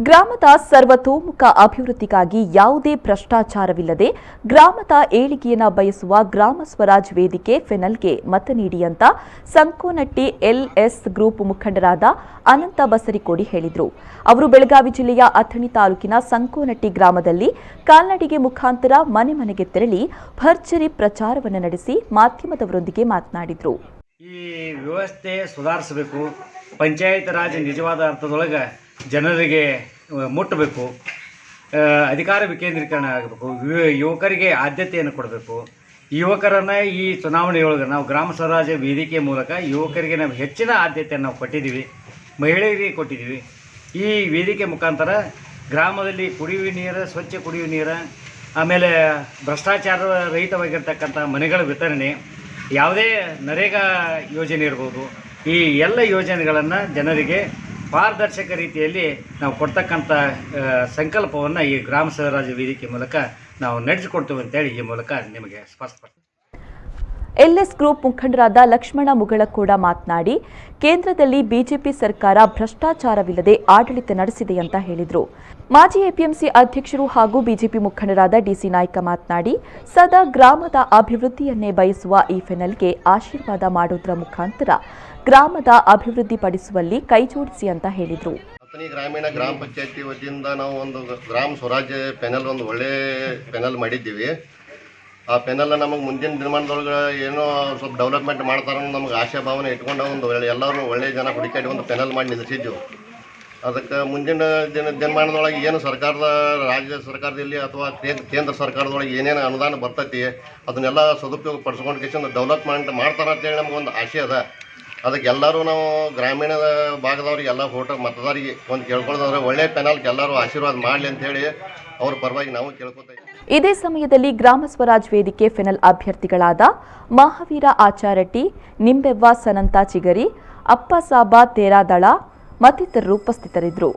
ಗ್ರಾಮದ ಸರ್ವತೋಮುಖ ಅಭಿವೃದ್ಧಿಗಾಗಿ ಯಾವುದೇ ಭ್ರಷ್ಟಾಚಾರವಿಲ್ಲದೆ ಗ್ರಾಮದ ಏಳಿಗೆಯನ್ನು ಬಯಸುವ ಗ್ರಾಮ ಸ್ವರಾಜ್ ವೇದಿಕೆ ಫೆನಲ್ಗೆ ಮತ ನೀಡಿ ಅಂತ ಸಂಕೋನಟ್ಟಿ ಎಲ್ಎಸ್ ಗ್ರೂಪ್ ಮುಖಂಡರಾದ ಅನಂತ ಬಸರಿಕೋಡಿ ಹೇಳಿದರು. ಅವರು ಬೆಳಗಾವಿ ಜಿಲ್ಲೆಯ ಅಥಣಿ ತಾಲೂಕಿನ ಸಂಕೋನಟ್ಟಿ ಗ್ರಾಮದಲ್ಲಿ ಕಾಲ್ನಡಿಗೆ ಮುಖಾಂತರ ಮನೆ ಮನೆಗೆ ತೆರಳಿ ಭರ್ಜರಿ ಪ್ರಚಾರವನ್ನು ನಡೆಸಿ ಮಾಧ್ಯಮದವರೊಂದಿಗೆ ಮಾತನಾಡಿದರು. ಈ ವ್ಯವಸ್ಥೆ ಸುಧಾರಿಸಬೇಕು, ಪಂಚಾಯತ್ ರಾಜ್ ನಿಜವಾದ ಅರ್ಥದೊಳಗೆ ಜನರಿಗೆ ಮುಟ್ಟಬೇಕು, ಅಧಿಕಾರ ವಿಕೇಂದ್ರೀಕರಣ ಆಗಬೇಕು, ಯುವಕರಿಗೆ ಆದ್ಯತೆಯನ್ನು ಕೊಡಬೇಕು. ಯುವಕರನ್ನು ಈ ಚುನಾವಣೆಯೊಳಗೆ ನಾವು ಗ್ರಾಮ ಸ್ವರಾಜ್ಯ ವೇದಿಕೆ ಮೂಲಕ ಯುವಕರಿಗೆ ನಾವು ಹೆಚ್ಚಿನ ಆದ್ಯತೆಯನ್ನು ನಾವು ಕೊಟ್ಟಿದ್ದೀವಿ, ಮಹಿಳೆಯರಿಗೆ ಕೊಟ್ಟಿದ್ದೀವಿ. ಈ ವೇದಿಕೆ ಮುಖಾಂತರ ಗ್ರಾಮದಲ್ಲಿ ಕುಡಿಯುವ ನೀರು, ಸ್ವಚ್ಛ ಕುಡಿಯುವ ನೀರು, ಆಮೇಲೆ ಭ್ರಷ್ಟಾಚಾರ ರಹಿತವಾಗಿರ್ತಕ್ಕಂಥ ಮನೆಗಳ ವಿತರಣೆ, ಯಾವುದೇ ನರೇಗಾ ಯೋಜನೆ ಇರ್ಬೋದು, ಈ ಎಲ್ಲ ಯೋಜನೆಗಳನ್ನು ಜನರಿಗೆ ಪಾರದರ್ಶಕ ರೀತಿಯಲ್ಲಿ ನಾವು ಕೊಡ್ತಕ್ಕಂಥ ಸಂಕಲ್ಪವನ್ನು ಈ ಗ್ರಾಮ ಸ್ವರಾಜ್ಯ ವೇದಿಕೆ ಮೂಲಕ ನಾವು ನಡೆಸಿಕೊಡ್ತೇವೆ ಅಂತೇಳಿ ಈ ಮೂಲಕ ನಿಮಗೆ ಸ್ಪಷ್ಟಪಡಿಸ್ತೀವಿ. ಎಲ್ಎಸ್ ಗ್ರೂಪ್ ಮುಖಂಡರಾದ ಲಕ್ಷ್ಮಣ ಮುಗಳಕೋಡ ಮಾತನಾಡಿ, ಕೇಂದ್ರದಲ್ಲಿ ಬಿಜೆಪಿ ಸರ್ಕಾರ ಭ್ರಷ್ಟಾಚಾರವಿಲ್ಲದೆ ಆಡಳಿತ ನಡೆಸಿದೆ ಅಂತ ಹೇಳಿದರು. ಮಾಜಿ ಎಪಿಎಂಸಿ ಅಧ್ಯಕ್ಷರು ಹಾಗೂ ಬಿಜೆಪಿ ಮುಖಂಡರಾದ ಡಿಸಿ ನಾಯ್ಕ ಮಾತನಾಡಿ, ಸದಾ ಗ್ರಾಮದ ಅಭಿವೃದ್ಧಿಯನ್ನೇ ಬಯಸುವ ಈ ಫೆನಲ್ಗೆ ಆಶೀರ್ವಾದ ಮಾಡುವುದರ ಮುಖಾಂತರ ಗ್ರಾಮದ ಅಭಿವೃದ್ಧಿಪಡಿಸುವಲ್ಲಿ ಕೈಜೋಡಿಸಿ ಅಂತ ಹೇಳಿದರು. ಅಥಣಿ ಗ್ರಾಮೀಣ ಗ್ರಾಮ ಪಂಚಾಯತಿ ವತಿಯಿಂದ ನಾವು ಒಂದು ಗ್ರಾಮ ಸ್ವರಾಜ್ಯ ಪೆನಲ್ ಒಂದು ಒಳ್ಳೆ ಪೆನಲ್ ಮಾಡಿದ್ದೀವಿ. ಆ ಪೆನಲ್ ನಮಗೆ ಮುಂದಿನ ದಿನಮಾನದೊಳಗೆ ಏನೋ ಸ್ವಲ್ಪ ಡೆವಲಪ್ಮೆಂಟ್ ಮಾಡ್ತಾರೆ ನಮಗೆ ಆಶಾ ಭಾವನೆ ಇಟ್ಕೊಂಡು ಒಂದು ಎಲ್ಲರೂ ಒಳ್ಳೆಯ ಜನ ಹುಡುಕಾಡಿ ಒಂದು ಪೆನಲ್ ಮಾಡಿ ನಿಲ್ಲಿಸಿದ್ದೆವು. ಅದಕ್ಕೆ ಮುಂದಿನ ದಿನಮಾನದೊಳಗೆ ಏನು ಸರ್ಕಾರದ ರಾಜ್ಯ ಸರ್ಕಾರದಲ್ಲಿ ಅಥವಾ ಕೇಂದ್ರ ಸರ್ಕಾರದೊಳಗೆ ಏನೇನು ಅನುದಾನ ಬರ್ತೈತಿ ಅದನ್ನೆಲ್ಲ ಸದುಪಯೋಗ ಪಡಿಸ್ಕೊಂಡು ಡೆವಲಪ್ಮೆಂಟ್ ಮಾಡ್ತಾರೆ ಅಂತೇಳಿ ನಮಗೊಂದು ಆಶೆ ಅದ. ಅದಕ್ಕೆ ಎಲ್ಲರೂ ನಾವು ಗ್ರಾಮೀಣ ಭಾಗದವ್ರಿಗೆ ಎಲ್ಲ ಮತದಾರಿಗೆ ಒಂದು ಕೇಳ್ಕೊಳ್ಳೋದಂದ್ರೆ ಒಳ್ಳೆ ಪೆನಲ್ಗೆ ಎಲ್ಲರೂ ಆಶೀರ್ವಾದ ಮಾಡಲಿ ಅಂತ ಹೇಳಿ ಅವ್ರ ಪರವಾಗಿ ನಾವು ಕೇಳ್ಕೊತಾ ಇದ್ದೀವಿ. ಇದೇ ಸಮಯದಲ್ಲಿ ಗ್ರಾಮ ಸ್ವರಾಜ್ ವೇದಿಕೆ ಫೆನಲ್ ಅಭ್ಯರ್ಥಿಗಳಾದ ಮಹಾವೀರ ಆಚಾರಟ್ಟಿ, ನಿಂಬೆವ್ವ ಸನಂತ ಚಿಗರಿ, ಅಪ್ಪಸಾಬ ತೇರಾದಳ ಮತ್ತಿತರರು ಉಪಸ್ಥಿತರಿದ್ದರು.